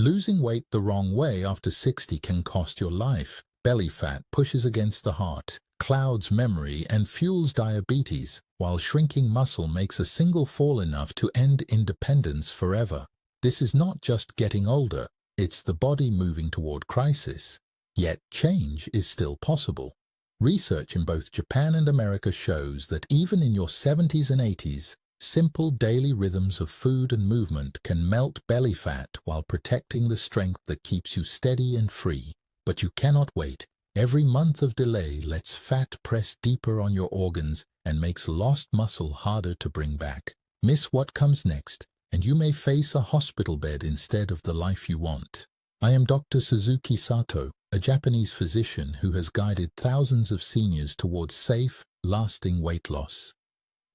Losing weight the wrong way after 60 can cost your life. Belly fat pushes against the heart, clouds memory, and fuels diabetes, while shrinking muscle makes a single fall enough to end independence forever. This is not just getting older, it's the body moving toward crisis. Yet change is still possible. Research in both Japan and America shows that even in your 70s and 80s, simple daily rhythms of food and movement can melt belly fat while protecting the strength that keeps you steady and free. But you cannot wait. Every month of delay lets fat press deeper on your organs and makes lost muscle harder to bring back. Miss what comes next, and you may face a hospital bed instead of the life you want. I am Dr. Suzuki Sato, a Japanese physician who has guided thousands of seniors towards safe, lasting weight loss.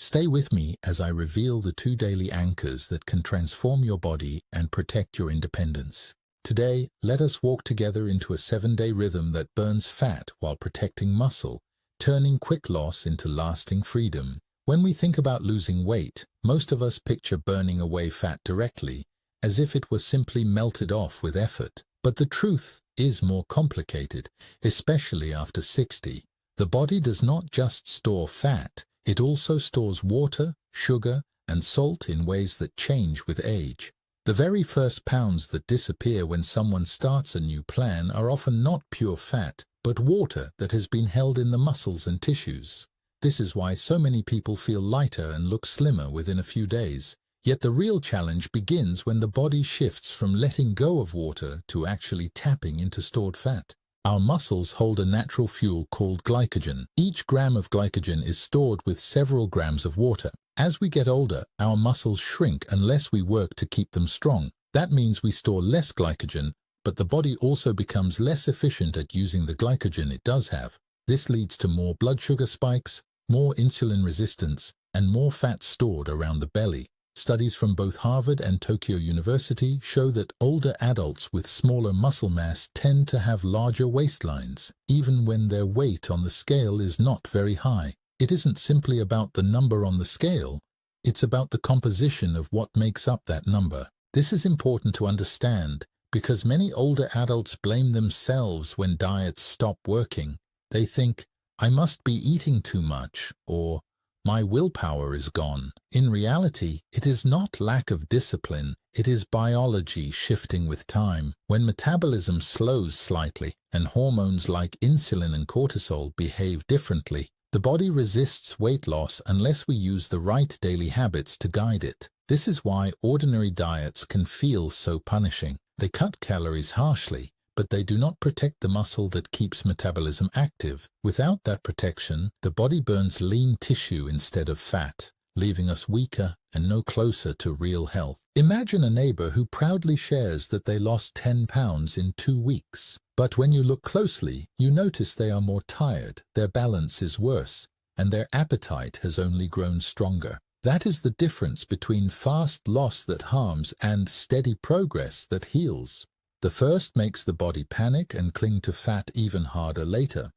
Stay with me as I reveal the 2 daily anchors that can transform your body and protect your independence. Today, let us walk together into a 7-day rhythm that burns fat while protecting muscle, turning quick loss into lasting freedom. When we think about losing weight, most of us picture burning away fat directly, as if it was simply melted off with effort. But the truth is more complicated, especially after 60. The body does not just store fat, it also stores water, sugar, and salt in ways that change with age. The very first pounds that disappear when someone starts a new plan are often not pure fat, but water that has been held in the muscles and tissues. This is why so many people feel lighter and look slimmer within a few days. Yet the real challenge begins when the body shifts from letting go of water to actually tapping into stored fat. Our muscles hold a natural fuel called glycogen. Each gram of glycogen is stored with several grams of water. As we get older, our muscles shrink unless we work to keep them strong. That means we store less glycogen, but the body also becomes less efficient at using the glycogen it does have. This leads to more blood sugar spikes, more insulin resistance, and more fat stored around the belly. Studies from both Harvard and Tokyo University show that older adults with smaller muscle mass tend to have larger waistlines, even when their weight on the scale is not very high. It isn't simply about the number on the scale, it's about the composition of what makes up that number. This is important to understand because many older adults blame themselves when diets stop working. They think, I must be eating too much, or my willpower is gone. In reality, it is not lack of discipline, it is biology shifting with time. When metabolism slows slightly and hormones like insulin and cortisol behave differently, the body resists weight loss unless we use the right daily habits to guide it. This is why ordinary diets can feel so punishing. They cut calories harshly, but they do not protect the muscle that keeps metabolism active. Without that protection, the body burns lean tissue instead of fat, leaving us weaker and no closer to real health. Imagine a neighbor who proudly shares that they lost 10 pounds in 2 weeks. But when you look closely, you notice they are more tired, their balance is worse, and their appetite has only grown stronger. That is the difference between fast loss that harms and steady progress that heals. The first makes the body panic and cling to fat even harder later.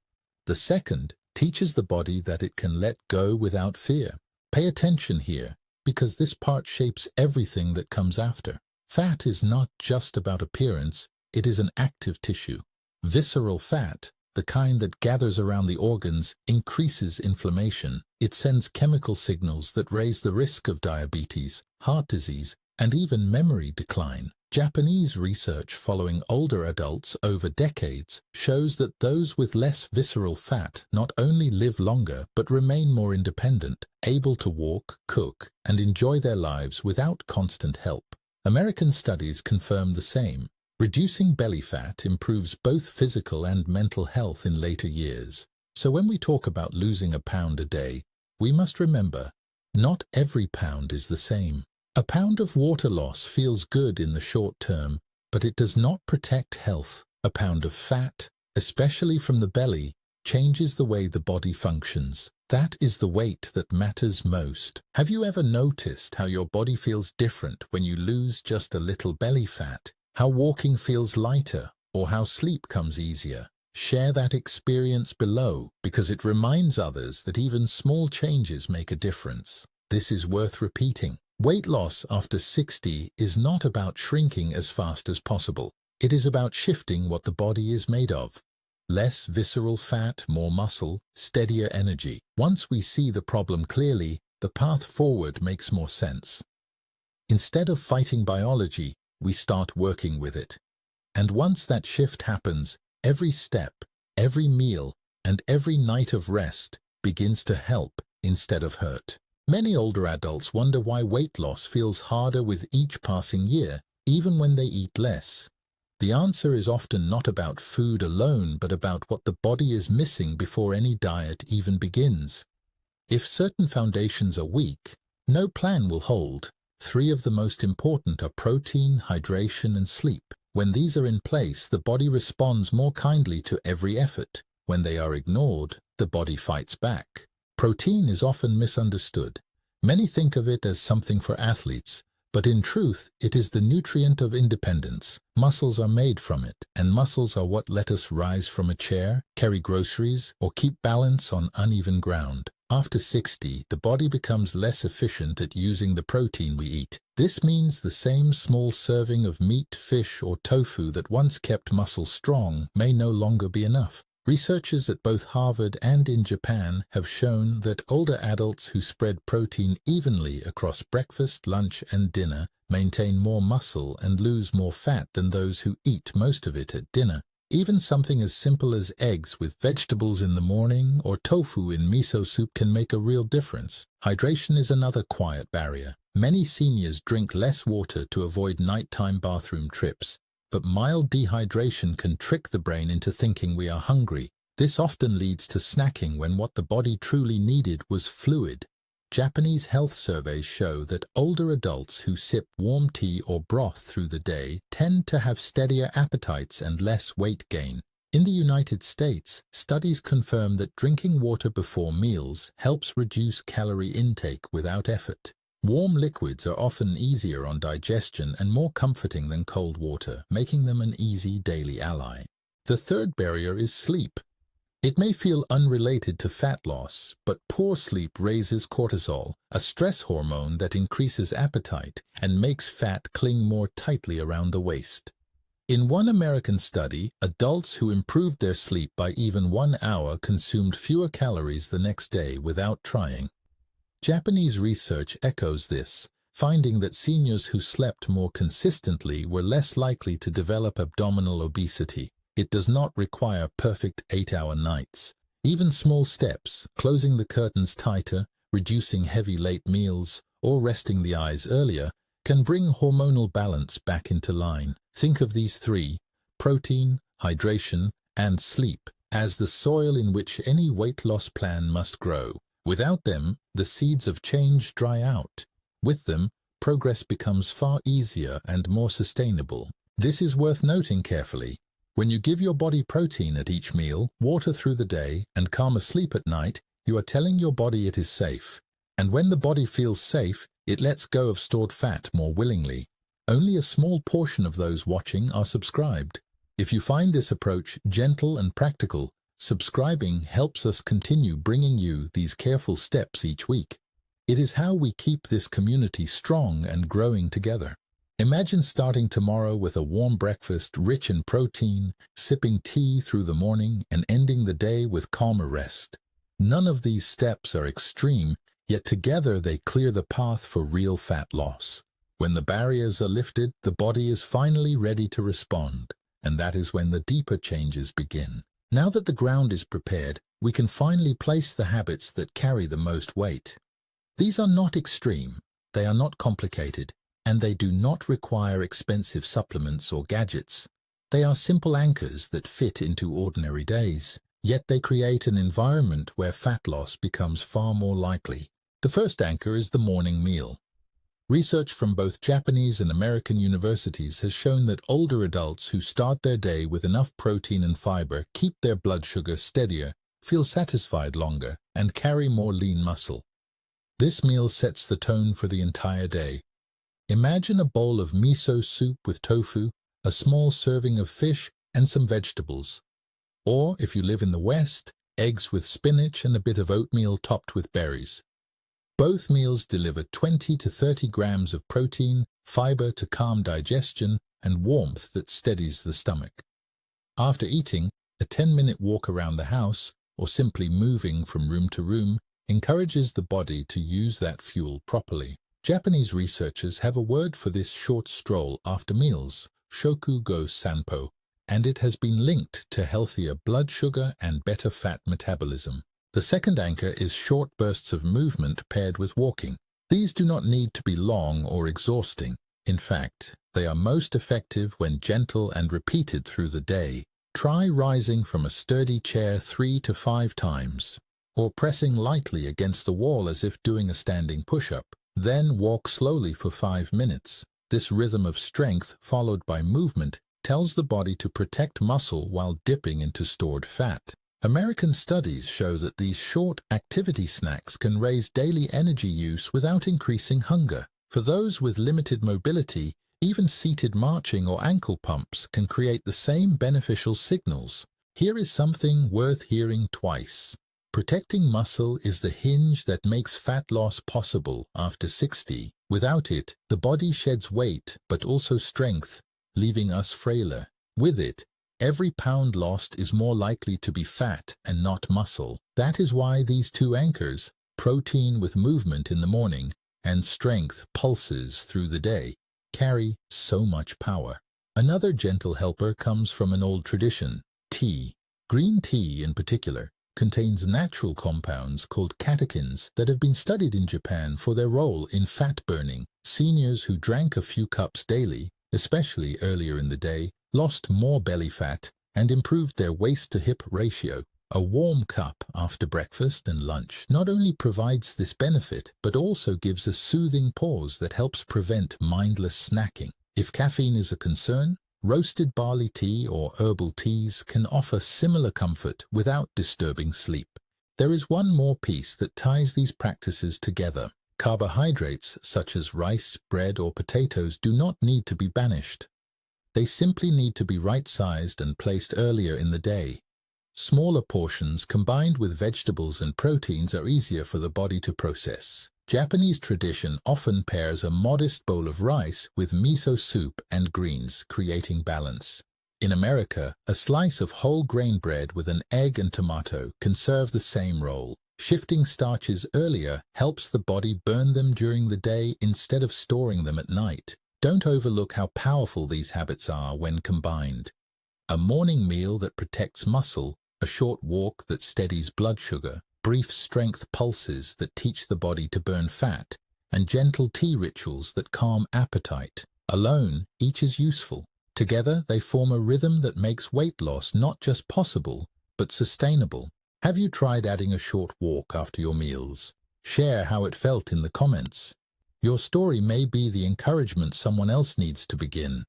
The second teaches the body that it can let go without fear. Pay attention here, because this part shapes everything that comes after. Fat is not just about appearance, it is an active tissue. Visceral fat, the kind that gathers around the organs, increases inflammation. It sends chemical signals that raise the risk of diabetes, heart disease, and even memory decline. Japanese research following older adults over decades shows that those with less visceral fat not only live longer but remain more independent, able to walk, cook, and enjoy their lives without constant help. American studies confirm the same. Reducing belly fat improves both physical and mental health in later years. So when we talk about losing a pound a day, we must remember, not every pound is the same. A pound of water loss feels good in the short term, but it does not protect health. A pound of fat, especially from the belly, changes the way the body functions. That is the weight that matters most. Have you ever noticed how your body feels different when you lose just a little belly fat? How walking feels lighter, or how sleep comes easier? Share that experience below, because it reminds others that even small changes make a difference. This is worth repeating. Weight loss after 60 is not about shrinking as fast as possible. It is about shifting what the body is made of. Less visceral fat, more muscle, steadier energy. Once we see the problem clearly, the path forward makes more sense. Instead of fighting biology, we start working with it. And once that shift happens, every step, every meal, and every night of rest begins to help instead of hurt. Many older adults wonder why weight loss feels harder with each passing year, even when they eat less. The answer is often not about food alone, but about what the body is missing before any diet even begins. If certain foundations are weak, no plan will hold. 3 of the most important are protein, hydration, and sleep. When these are in place, the body responds more kindly to every effort. When they are ignored, the body fights back. Protein is often misunderstood. Many think of it as something for athletes, but in truth, it is the nutrient of independence. Muscles are made from it, and muscles are what let us rise from a chair, carry groceries, or keep balance on uneven ground. After 60, the body becomes less efficient at using the protein we eat. This means the same small serving of meat, fish, or tofu that once kept muscles strong may no longer be enough. Researchers at both Harvard and in Japan have shown that older adults who spread protein evenly across breakfast, lunch, and dinner maintain more muscle and lose more fat than those who eat most of it at dinner. Even something as simple as eggs with vegetables in the morning or tofu in miso soup can make a real difference. Hydration is another quiet barrier. Many seniors drink less water to avoid nighttime bathroom trips. But mild dehydration can trick the brain into thinking we are hungry. This often leads to snacking when what the body truly needed was fluid. Japanese health surveys show that older adults who sip warm tea or broth through the day tend to have steadier appetites and less weight gain. In the United States, studies confirm that drinking water before meals helps reduce calorie intake without effort. Warm liquids are often easier on digestion and more comforting than cold water, making them an easy daily ally. The third barrier is sleep. It may feel unrelated to fat loss, but poor sleep raises cortisol, a stress hormone that increases appetite and makes fat cling more tightly around the waist. In one American study, adults who improved their sleep by even 1 hour consumed fewer calories the next day without trying. Japanese research echoes this, finding that seniors who slept more consistently were less likely to develop abdominal obesity. It does not require perfect 8-hour nights. Even small steps, closing the curtains tighter, reducing heavy late meals, or resting the eyes earlier, can bring hormonal balance back into line. Think of these 3, protein, hydration, and sleep, as the soil in which any weight loss plan must grow. Without them, the seeds of change dry out. With them, progress becomes far easier and more sustainable. This is worth noting carefully. When you give your body protein at each meal, water through the day, and calmer sleep at night, you are telling your body it is safe. And when the body feels safe, it lets go of stored fat more willingly. Only a small portion of those watching are subscribed. If you find this approach gentle and practical, subscribing helps us continue bringing you these careful steps each week. It is how we keep this community strong and growing together. Imagine starting tomorrow with a warm breakfast rich in protein, sipping tea through the morning, and ending the day with calmer rest. None of these steps are extreme, yet together they clear the path for real fat loss. When the barriers are lifted, the body is finally ready to respond, and that is when the deeper changes begin. Now that the ground is prepared, we can finally place the habits that carry the most weight. These are not extreme, they are not complicated, and they do not require expensive supplements or gadgets. They are simple anchors that fit into ordinary days, yet they create an environment where fat loss becomes far more likely. The first anchor is the morning meal. Research from both Japanese and American universities has shown that older adults who start their day with enough protein and fiber keep their blood sugar steadier, feel satisfied longer, and carry more lean muscle. This meal sets the tone for the entire day. Imagine a bowl of miso soup with tofu, a small serving of fish, and some vegetables. Or, if you live in the West, eggs with spinach and a bit of oatmeal topped with berries. Both meals deliver 20 to 30 grams of protein, fiber to calm digestion, and warmth that steadies the stomach. After eating, a 10-minute walk around the house, or simply moving from room to room, encourages the body to use that fuel properly. Japanese researchers have a word for this short stroll after meals, shoku go sanpo, and it has been linked to healthier blood sugar and better fat metabolism. The second anchor is short bursts of movement paired with walking. These do not need to be long or exhausting. In fact, they are most effective when gentle and repeated through the day. Try rising from a sturdy chair 3 to 5 times, or pressing lightly against the wall as if doing a standing push-up. Then walk slowly for 5 minutes. This rhythm of strength followed by movement tells the body to protect muscle while dipping into stored fat. American studies show that these short activity snacks can raise daily energy use without increasing hunger. For those with limited mobility, even seated marching or ankle pumps can create the same beneficial signals. Here is something worth hearing twice. Protecting muscle is the hinge that makes fat loss possible after 60. Without it, the body sheds weight but also strength, leaving us frailer. With it, every pound lost is more likely to be fat and not muscle. That is why these two anchors, protein with movement in the morning and strength pulses through the day, carry so much power. Another gentle helper comes from an old tradition, tea. Green tea in particular contains natural compounds called catechins that have been studied in Japan for their role in fat burning. Seniors who drank a few cups daily, especially earlier in the day, lost more belly fat and improved their waist-to-hip ratio. A warm cup after breakfast and lunch not only provides this benefit, but also gives a soothing pause that helps prevent mindless snacking. If caffeine is a concern, roasted barley tea or herbal teas can offer similar comfort without disturbing sleep. There is one more piece that ties these practices together. Carbohydrates such as rice, bread, or potatoes do not need to be banished. They simply need to be right-sized and placed earlier in the day. Smaller portions combined with vegetables and proteins are easier for the body to process. Japanese tradition often pairs a modest bowl of rice with miso soup and greens, creating balance. In America, a slice of whole grain bread with an egg and tomato can serve the same role. Shifting starches earlier helps the body burn them during the day instead of storing them at night. Don't overlook how powerful these habits are when combined. A morning meal that protects muscle, a short walk that steadies blood sugar, brief strength pulses that teach the body to burn fat, and gentle tea rituals that calm appetite. Alone, each is useful. Together, they form a rhythm that makes weight loss not just possible, but sustainable. Have you tried adding a short walk after your meals? Share how it felt in the comments. Your story may be the encouragement someone else needs to begin.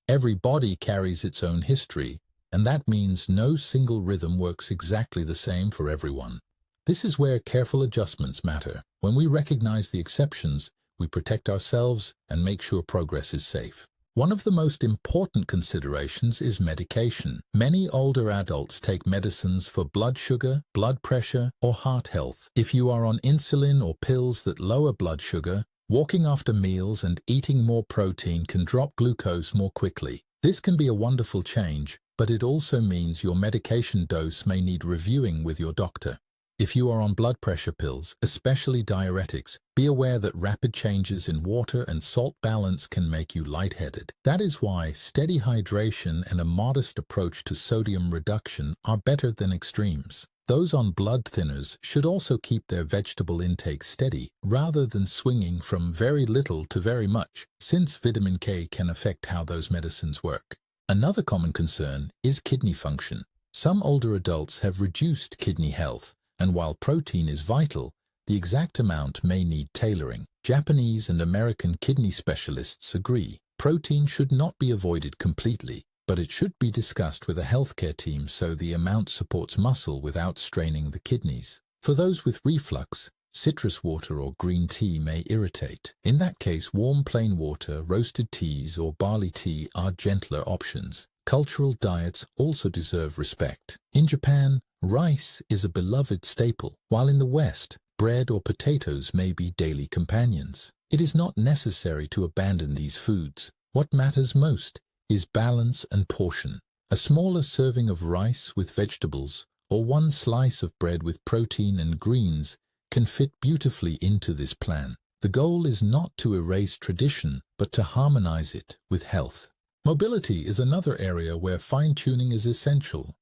Every body carries its own history, and that means no single rhythm works exactly the same for everyone. This is where careful adjustments matter. When we recognize the exceptions, we protect ourselves and make sure progress is safe. One of the most important considerations is medication. Many older adults take medicines for blood sugar, blood pressure, or heart health. If you are on insulin or pills that lower blood sugar, walking after meals and eating more protein can drop glucose more quickly. This can be a wonderful change, but it also means your medication dose may need reviewing with your doctor. If you are on blood pressure pills, especially diuretics, be aware that rapid changes in water and salt balance can make you lightheaded. That is why steady hydration and a modest approach to sodium reduction are better than extremes. Those on blood thinners should also keep their vegetable intake steady, rather than swinging from very little to very much, since vitamin K can affect how those medicines work. Another common concern is kidney function. Some older adults have reduced kidney health, and while protein is vital, the exact amount may need tailoring. Japanese and American kidney specialists agree. Protein should not be avoided completely, but it should be discussed with a healthcare team so the amount supports muscle without straining the kidneys. For those with reflux, citrus water or green tea may irritate. In that case, warm plain water, roasted teas, or barley tea are gentler options. Cultural diets also deserve respect. In Japan, rice is a beloved staple, while in the West, bread or potatoes may be daily companions. It is not necessary to abandon these foods. What matters most is balance and portion. A smaller serving of rice with vegetables or one slice of bread with protein and greens can fit beautifully into this plan. The goal is not to erase tradition, but to harmonize it with health. Mobility is another area where fine-tuning is essential.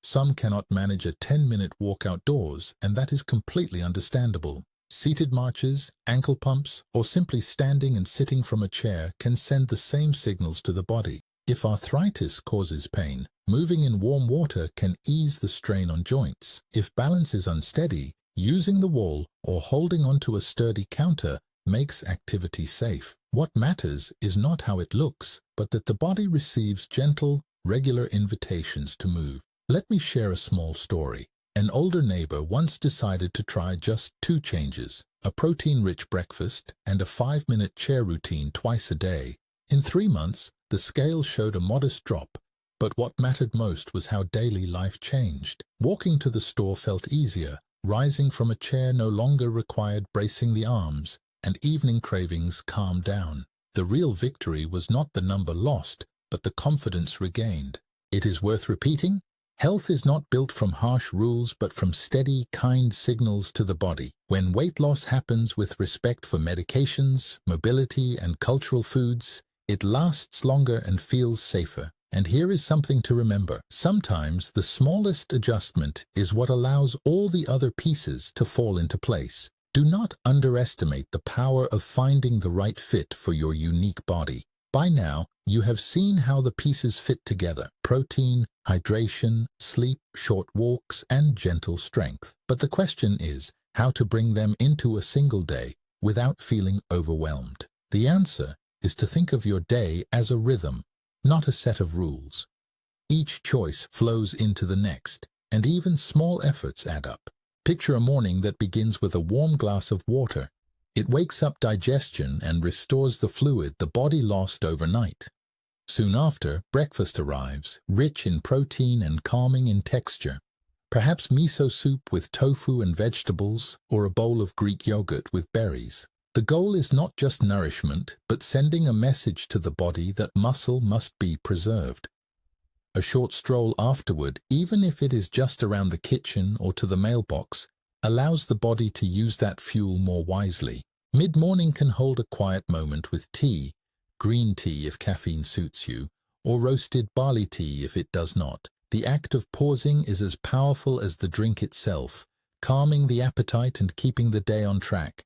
Some cannot manage a 10-minute walk outdoors, and that is completely understandable. Seated marches, ankle pumps, or simply standing and sitting from a chair can send the same signals to the body. If arthritis causes pain, moving in warm water can ease the strain on joints. If balance is unsteady, using the wall or holding onto a sturdy counter makes activity safe. What matters is not how it looks, but that the body receives gentle, regular invitations to move. Let me share a small story. An older neighbor once decided to try just 2 changes, a protein-rich breakfast and a 5-minute chair routine twice a day. In 3 months, the scale showed a modest drop, but what mattered most was how daily life changed. Walking to the store felt easier, rising from a chair no longer required bracing the arms, and evening cravings calmed down. The real victory was not the number lost, but the confidence regained. It is worth repeating. Health is not built from harsh rules but from steady, kind signals to the body. When weight loss happens with respect for medications, mobility, and cultural foods, it lasts longer and feels safer. And here is something to remember. Sometimes the smallest adjustment is what allows all the other pieces to fall into place. Do not underestimate the power of finding the right fit for your unique body. By now, you have seen how the pieces fit together: protein, hydration, sleep, short walks, and gentle strength. But the question is how to bring them into a single day without feeling overwhelmed. The answer is to think of your day as a rhythm, not a set of rules. Each choice flows into the next, and even small efforts add up. Picture a morning that begins with a warm glass of water. It wakes up digestion and restores the fluid the body lost overnight. Soon after, breakfast arrives, rich in protein and calming in texture. Perhaps miso soup with tofu and vegetables, or a bowl of Greek yogurt with berries. The goal is not just nourishment, but sending a message to the body that muscle must be preserved. A short stroll afterward, even if it is just around the kitchen or to the mailbox, allows the body to use that fuel more wisely. Mid-morning can hold a quiet moment with tea, green tea if caffeine suits you, or roasted barley tea if it does not. The act of pausing is as powerful as the drink itself, calming the appetite and keeping the day on track.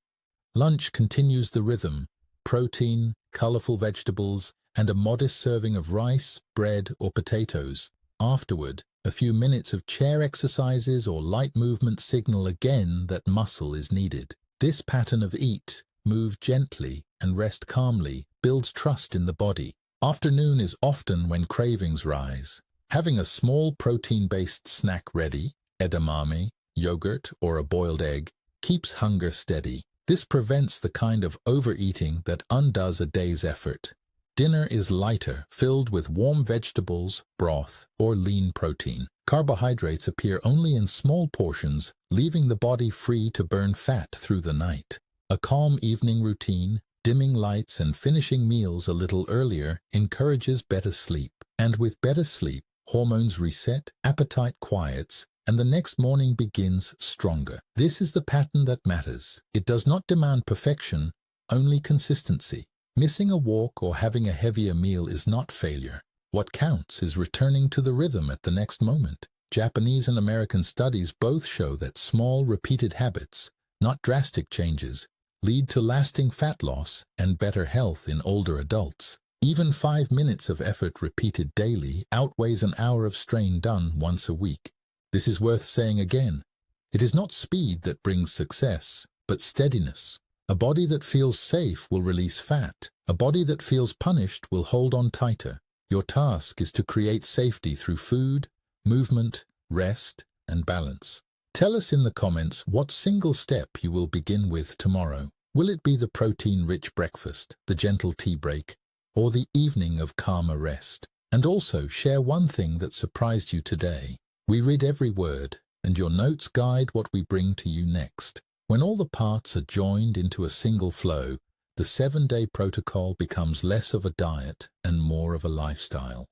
Lunch continues the rhythm: protein, colorful vegetables, and a modest serving of rice, bread, or potatoes. Afterward, a few minutes of chair exercises or light movement signal again that muscle is needed. This pattern of eat, move gently, and rest calmly builds trust in the body. Afternoon is often when cravings rise. Having a small protein-based snack ready, edamame, yogurt, or a boiled egg, keeps hunger steady. This prevents the kind of overeating that undoes a day's effort. Dinner is lighter, filled with warm vegetables, broth, or lean protein. Carbohydrates appear only in small portions, leaving the body free to burn fat through the night. A calm evening routine, dimming lights and finishing meals a little earlier encourages better sleep. And with better sleep, hormones reset, appetite quiets, and the next morning begins stronger. This is the pattern that matters. It does not demand perfection, only consistency. Missing a walk or having a heavier meal is not failure. What counts is returning to the rhythm at the next moment. Japanese and American studies both show that small, repeated habits, not drastic changes, lead to lasting fat loss and better health in older adults. Even 5 minutes of effort repeated daily outweighs an hour of strain done once a week. This is worth saying again. It is not speed that brings success, but steadiness. A body that feels safe will release fat. A body that feels punished will hold on tighter. Your task is to create safety through food, movement, rest, and balance. Tell us in the comments what single step you will begin with tomorrow. Will it be the protein-rich breakfast, the gentle tea break, or the evening of calmer rest? And also share one thing that surprised you today. We read every word, and your notes guide what we bring to you next. When all the parts are joined into a single flow, the 7-day protocol becomes less of a diet and more of a lifestyle.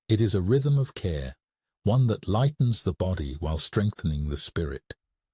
It is a rhythm of care, one that lightens the body while strengthening the spirit.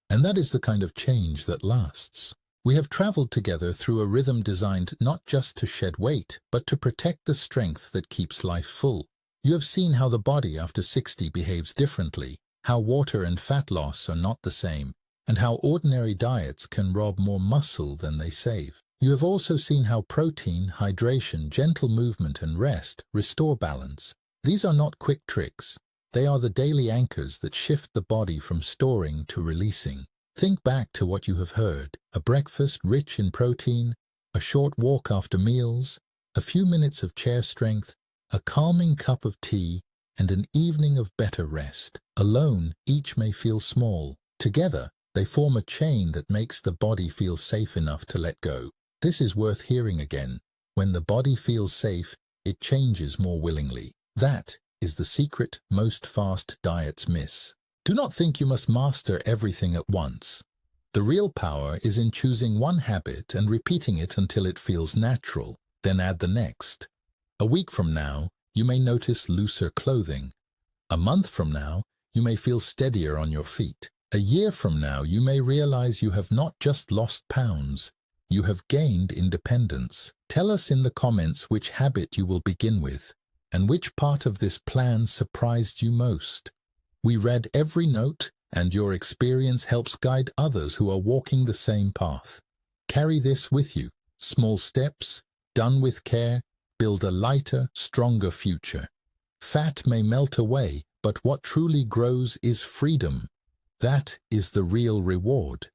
And that is the kind of change that lasts. We have traveled together through a rhythm designed not just to shed weight, but to protect the strength that keeps life full. You have seen how the body after 60 behaves differently, how water and fat loss are not the same, and how ordinary diets can rob more muscle than they save. You have also seen how protein, hydration, gentle movement, and rest restore balance. These are not quick tricks. They are the daily anchors that shift the body from storing to releasing. Think back to what you have heard: a breakfast rich in protein, a short walk after meals, a few minutes of chair strength, a calming cup of tea, and an evening of better rest. Alone, each may feel small. Together, they form a chain that makes the body feel safe enough to let go. This is worth hearing again. When the body feels safe, it changes more willingly. That is the secret most fast diets miss. Do not think you must master everything at once. The real power is in choosing one habit and repeating it until it feels natural, then add the next. A week from now, you may notice looser clothing. A month from now, you may feel steadier on your feet. A year from now, you may realize you have not just lost pounds, you have gained independence. Tell us in the comments which habit you will begin with, and which part of this plan surprised you most. We read every note, and your experience helps guide others who are walking the same path. Carry this with you. Small steps, done with care, build a lighter, stronger future. Fat may melt away, but what truly grows is freedom. That is the real reward.